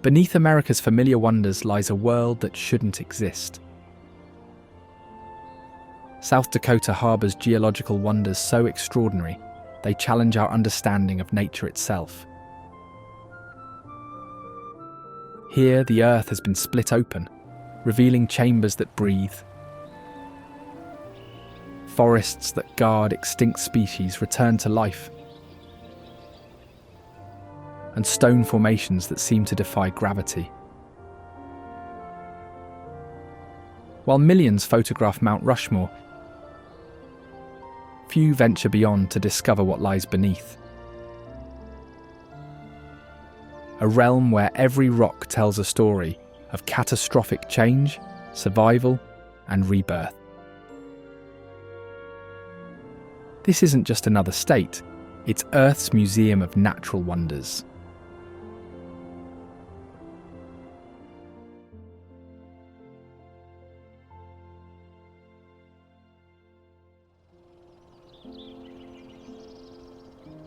Beneath America's familiar wonders lies a world that shouldn't exist. South Dakota harbours geological wonders so extraordinary, they challenge our understanding of nature itself. Here, the earth has been split open, revealing chambers that breathe. Forests that guard extinct species return to life. And stone formations that seem to defy gravity. While millions photograph Mount Rushmore, few venture beyond to discover what lies beneath. A realm where every rock tells a story of catastrophic change, survival, and rebirth. This isn't just another state, it's Earth's museum of natural wonders.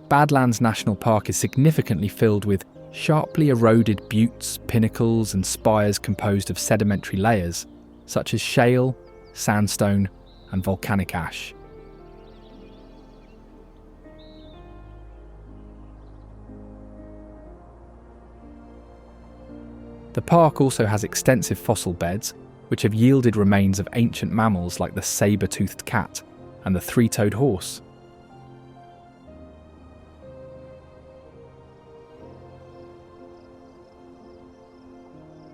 Badlands National Park is significantly filled with sharply eroded buttes, pinnacles and spires composed of sedimentary layers, such as shale, sandstone and volcanic ash. The park also has extensive fossil beds, which have yielded remains of ancient mammals like the saber-toothed cat and the three-toed horse.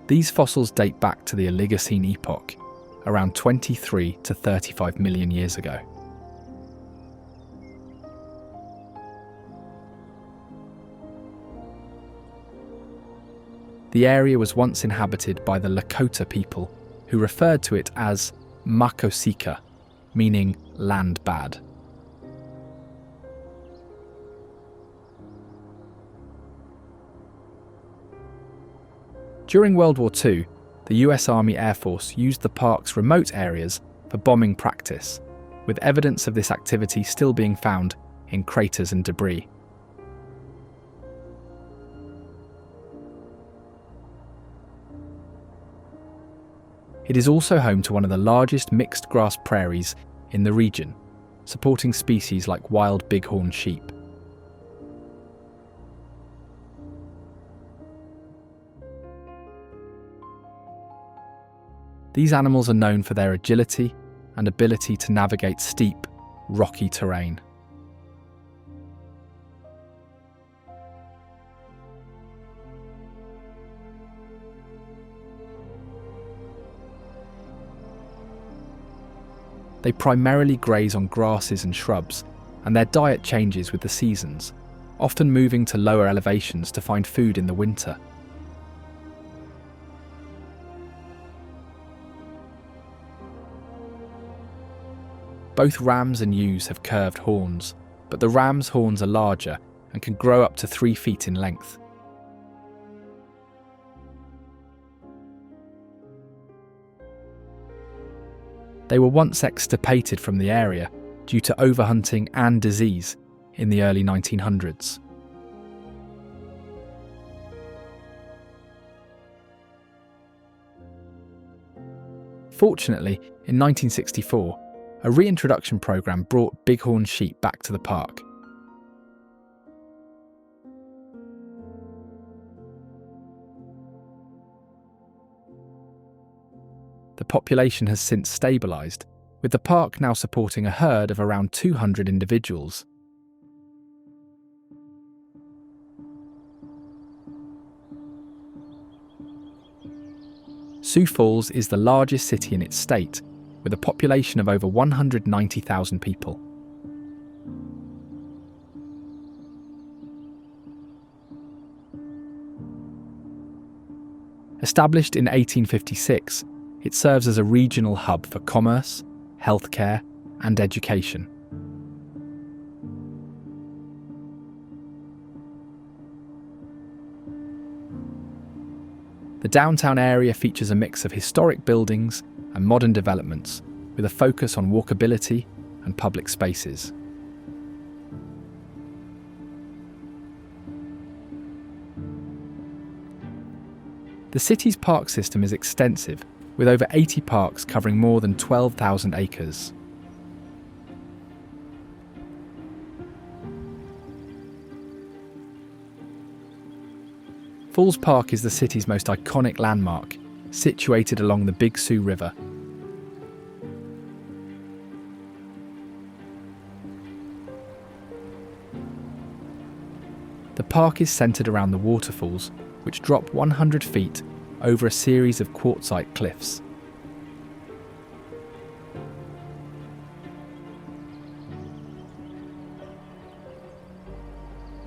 These fossils date back to the Oligocene epoch, around 23 to 35 million years ago. The area was once inhabited by the Lakota people, who referred to it as Makosika, meaning land bad. During World War II, the US Army Air Force used the park's remote areas for bombing practice, with evidence of this activity still being found in craters and debris. It is also home to one of the largest mixed grass prairies in the region, supporting species like wild bighorn sheep. These animals are known for their agility and ability to navigate steep, rocky terrain. They primarily graze on grasses and shrubs, and their diet changes with the seasons, often moving to lower elevations to find food in the winter. Both rams and ewes have curved horns, but the ram's horns are larger and can grow up to 3 feet in length. They were once extirpated from the area due to overhunting and disease in the early 1900s. Fortunately, in 1964, a reintroduction program brought bighorn sheep back to the park. The population has since stabilised, with the park now supporting a herd of around 200 individuals. Sioux Falls is the largest city in its state, with a population of over 190,000 people. Established in 1856, it serves as a regional hub for commerce, healthcare, and education. The downtown area features a mix of historic buildings and modern developments, with a focus on walkability and public spaces. The city's park system is extensive, with over 80 parks covering more than 12,000 acres. Falls Park is the city's most iconic landmark, situated along the Big Sioux River. The park is centred around the waterfalls, which drop 100 feet over a series of quartzite cliffs.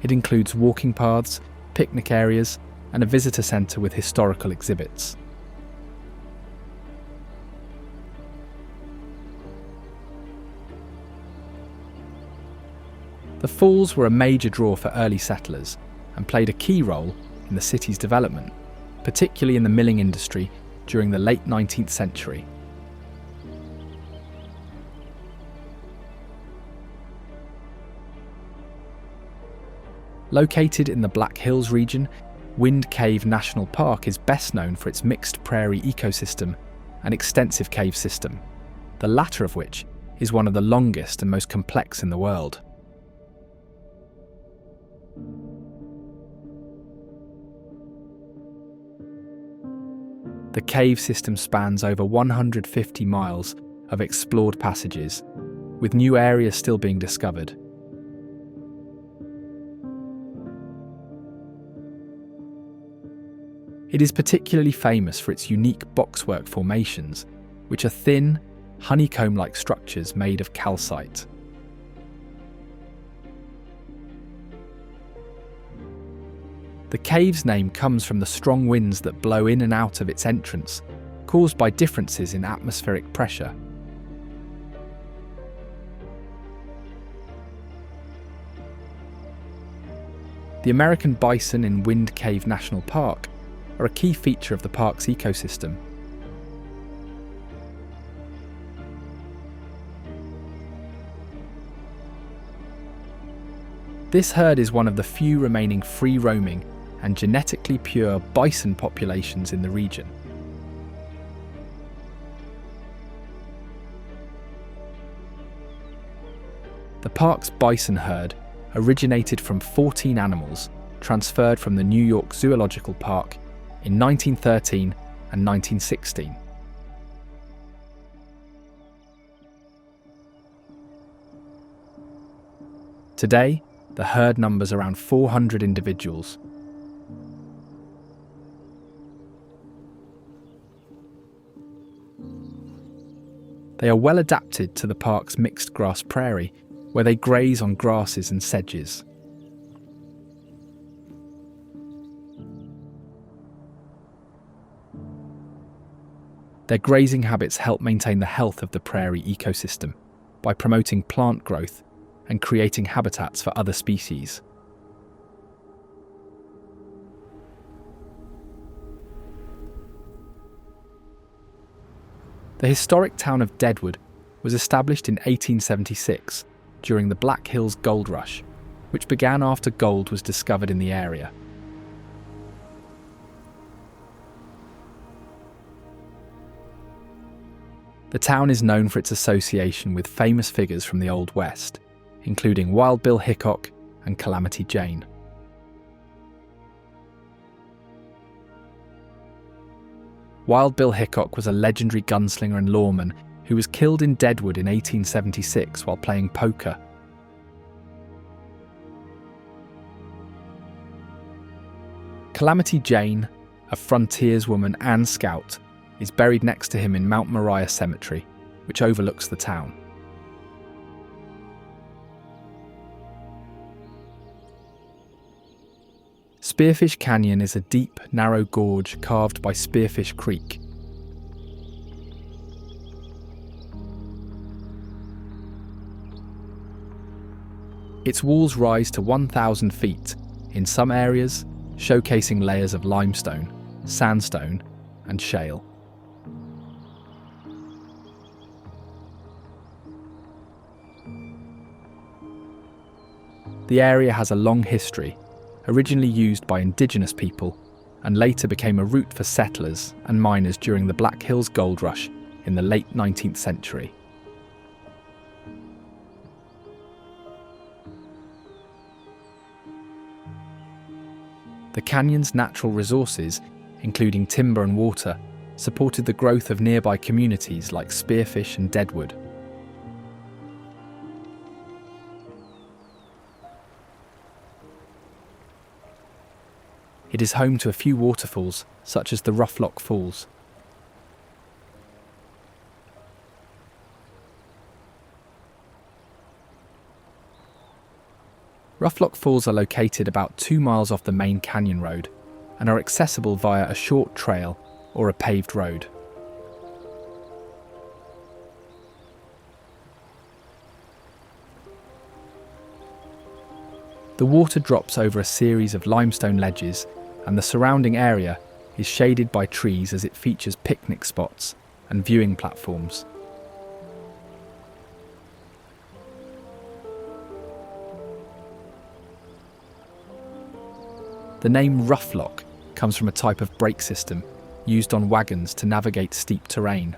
It includes walking paths, picnic areas, and a visitor centre with historical exhibits. The falls were a major draw for early settlers and played a key role in the city's development, particularly in the milling industry during the late 19th century. Located in the Black Hills region, Wind Cave National Park is best known for its mixed prairie ecosystem and extensive cave system, the latter of which is one of the longest and most complex in the world. The cave system spans over 150 miles of explored passages, with new areas still being discovered. It is particularly famous for its unique boxwork formations, which are thin, honeycomb-like structures made of calcite. The cave's name comes from the strong winds that blow in and out of its entrance, caused by differences in atmospheric pressure. The American bison in Wind Cave National Park are a key feature of the park's ecosystem. This herd is one of the few remaining free-roaming and genetically pure bison populations in the region. The park's bison herd originated from 14 animals transferred from the New York Zoological Park in 1913 and 1916. Today, the herd numbers around 400 individuals. They are well adapted to the park's mixed grass prairie, where they graze on grasses and sedges. Their grazing habits help maintain the health of the prairie ecosystem by promoting plant growth and creating habitats for other species. The historic town of Deadwood was established in 1876 during the Black Hills Gold Rush, which began after gold was discovered in the area. The town is known for its association with famous figures from the Old West, including Wild Bill Hickok and Calamity Jane. Wild Bill Hickok was a legendary gunslinger and lawman who was killed in Deadwood in 1876 while playing poker. Calamity Jane, a frontierswoman and scout, is buried next to him in Mount Moriah Cemetery, which overlooks the town. Spearfish Canyon is a deep, narrow gorge carved by Spearfish Creek. Its walls rise to 1,000 feet, in some areas showcasing layers of limestone, sandstone, and shale. The area has a long history, originally used by indigenous people and later became a route for settlers and miners during the Black Hills Gold Rush in the late 19th century. The canyon's natural resources, including timber and water, supported the growth of nearby communities like Spearfish and Deadwood. It is home to a few waterfalls, such as the Rufflock Falls. Rufflock Falls are located about 2 miles off the main canyon road and are accessible via a short trail or a paved road. The water drops over a series of limestone ledges, and the surrounding area is shaded by trees as it features picnic spots and viewing platforms. The name Rufflock comes from a type of brake system used on wagons to navigate steep terrain.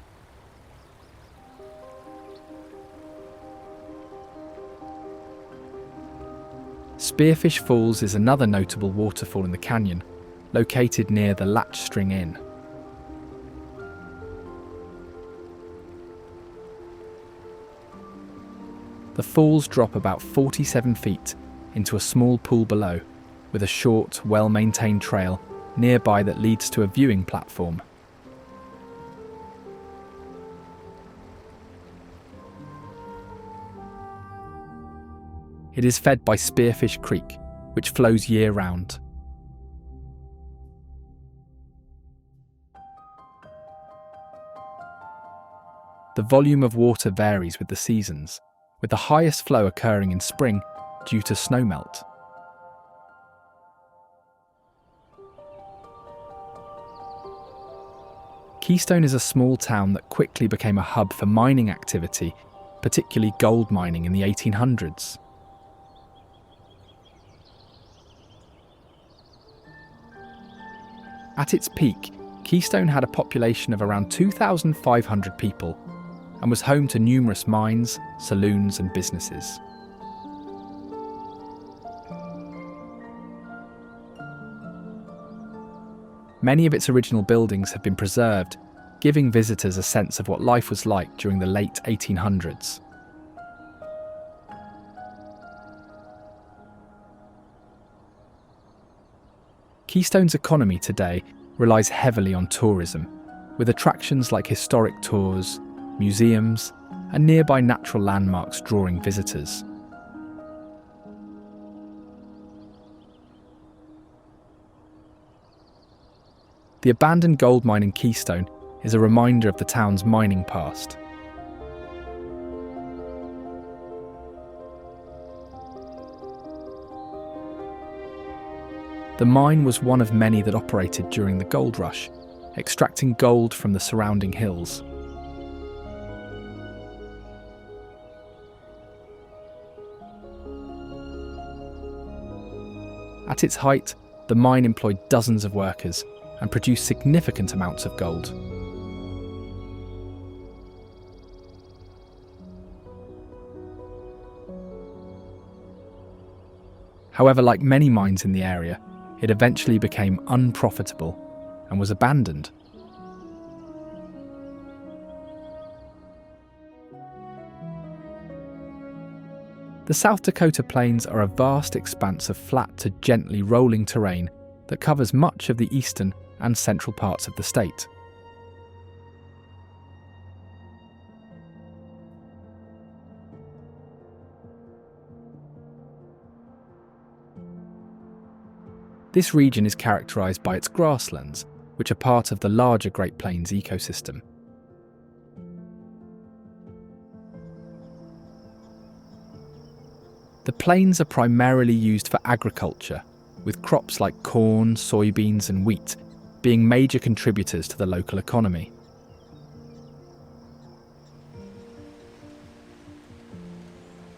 Spearfish Falls is another notable waterfall in the canyon, located near the Latch String Inn. The falls drop about 47 feet into a small pool below, with a short, well-maintained trail nearby that leads to a viewing platform. It is fed by Spearfish Creek, which flows year-round. The volume of water varies with the seasons, with the highest flow occurring in spring due to snowmelt. Keystone is a small town that quickly became a hub for mining activity, particularly gold mining in the 1800s. At its peak, Keystone had a population of around 2,500 people and was home to numerous mines, saloons and businesses. Many of its original buildings have been preserved, giving visitors a sense of what life was like during the late 1800s. Keystone's economy today relies heavily on tourism, with attractions like historic tours, museums, and nearby natural landmarks drawing visitors. The abandoned gold mine in Keystone is a reminder of the town's mining past. The mine was one of many that operated during the gold rush, extracting gold from the surrounding hills. At its height, the mine employed dozens of workers and produced significant amounts of gold. However, like many mines in the area, it eventually became unprofitable and was abandoned. The South Dakota Plains are a vast expanse of flat to gently rolling terrain that covers much of the eastern and central parts of the state. This region is characterized by its grasslands, which are part of the larger Great Plains ecosystem. The plains are primarily used for agriculture, with crops like corn, soybeans and wheat being major contributors to the local economy.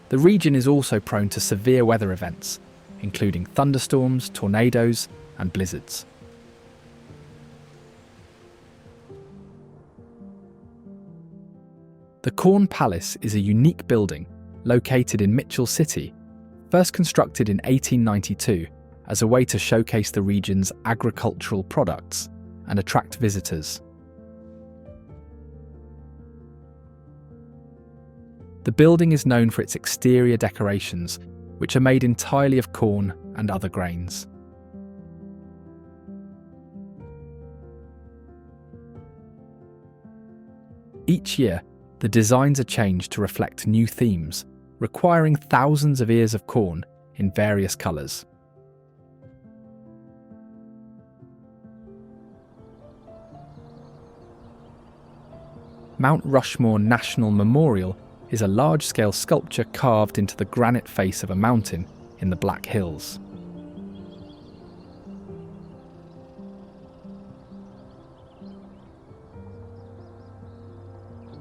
The region is also prone to severe weather events, including thunderstorms, tornadoes and blizzards. The Corn Palace is a unique building located in Mitchell City, first constructed in 1892 as a way to showcase the region's agricultural products and attract visitors. The building is known for its exterior decorations, which are made entirely of corn and other grains. Each year, the designs are changed to reflect new themes, requiring thousands of ears of corn in various colours. Mount Rushmore National Memorial is a large-scale sculpture carved into the granite face of a mountain in the Black Hills.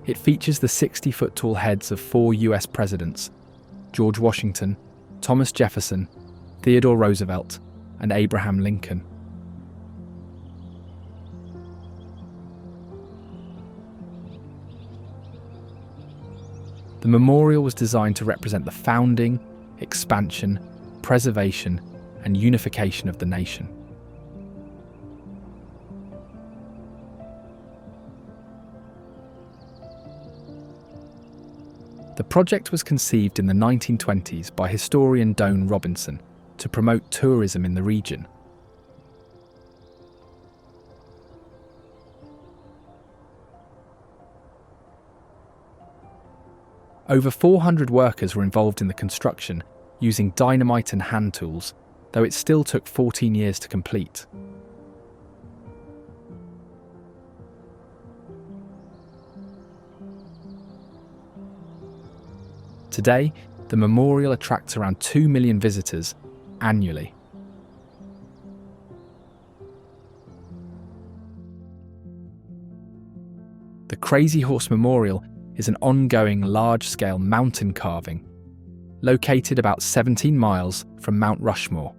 It features the 60-foot-tall heads of 4 US presidents: George Washington, Thomas Jefferson, Theodore Roosevelt, and Abraham Lincoln. The memorial was designed to represent the founding, expansion, preservation, and unification of the nation. The project was conceived in the 1920s by historian Doane Robinson to promote tourism in the region. Over 400 workers were involved in the construction, using dynamite and hand tools, though it still took 14 years to complete. Today, the memorial attracts around 2 million visitors annually. The Crazy Horse Memorial is an ongoing large-scale mountain carving located about 17 miles from Mount Rushmore.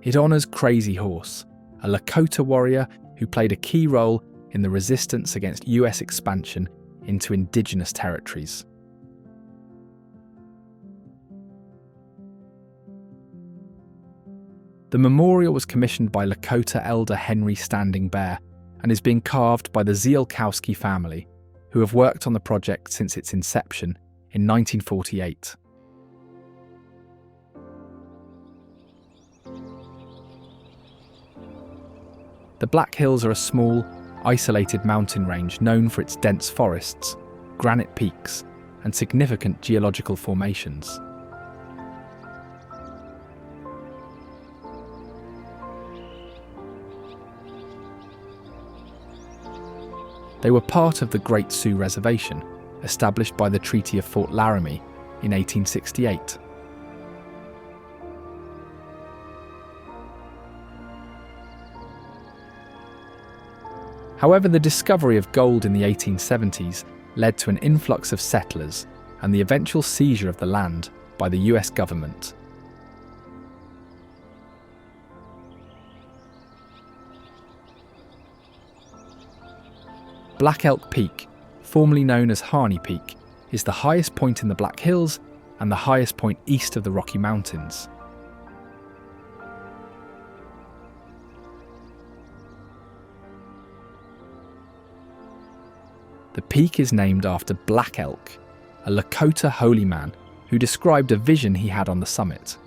It honours Crazy Horse, a Lakota warrior who played a key role in the resistance against US expansion into indigenous territories. The memorial was commissioned by Lakota elder Henry Standing Bear and is being carved by the Ziolkowski family, who have worked on the project since its inception in 1948. The Black Hills are a small, isolated mountain range known for its dense forests, granite peaks, and significant geological formations. They were part of the Great Sioux Reservation, established by the Treaty of Fort Laramie in 1868. However, the discovery of gold in the 1870s led to an influx of settlers and the eventual seizure of the land by the US government. Black Elk Peak, formerly known as Harney Peak, is the highest point in the Black Hills and the highest point east of the Rocky Mountains. The peak is named after Black Elk, a Lakota holy man who described a vision he had on the summit.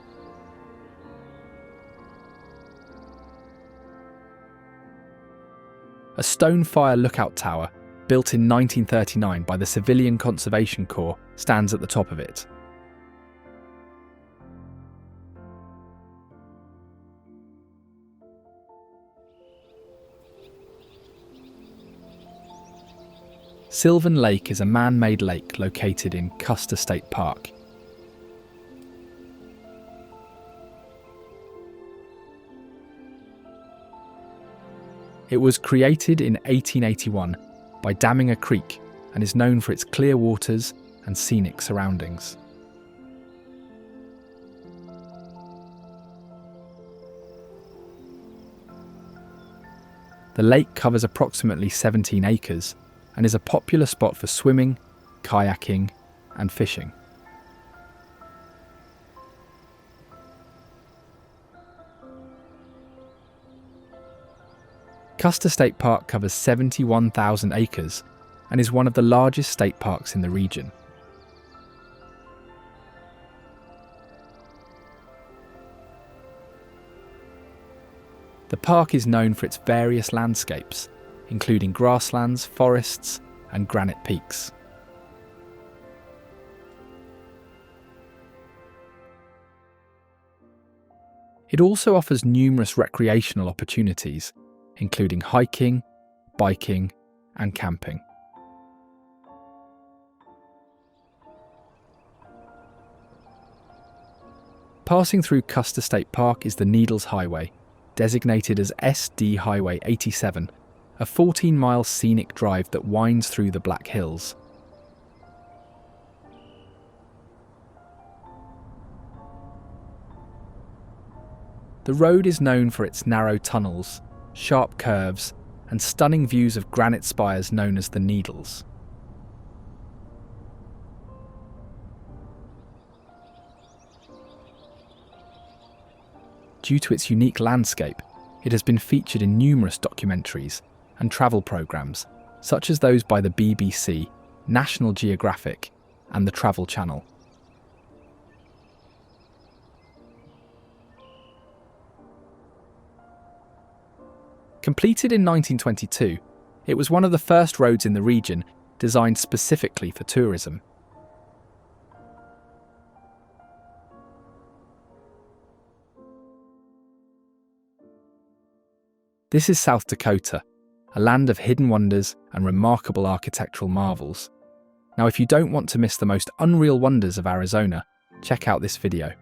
A stone fire lookout tower, built in 1939 by the Civilian Conservation Corps, stands at the top of it. Sylvan Lake is a man-made lake located in Custer State Park. It was created in 1881 by damming a creek and is known for its clear waters and scenic surroundings. The The lake covers approximately 17 acres and is a popular spot for swimming, kayaking, and fishing. Custer State Park covers 71,000 acres and is one of the largest state parks in the region. The park is known for its various landscapes, including grasslands, forests, and granite peaks. It also offers numerous recreational opportunities, including hiking, biking, and camping. Passing through Custer State Park is the Needles Highway, designated as SD Highway 87, a 14-mile scenic drive that winds through the Black Hills. The road is known for its narrow tunnels, sharp curves, and stunning views of granite spires known as the Needles. Due to its unique landscape, it has been featured in numerous documentaries and travel programs, such as those by the BBC, National Geographic, and the Travel Channel. Completed in 1922, it was one of the first roads in the region designed specifically for tourism. This is South Dakota, a land of hidden wonders and remarkable architectural marvels. Now, if you don't want to miss the most unreal wonders of Arizona, check out this video.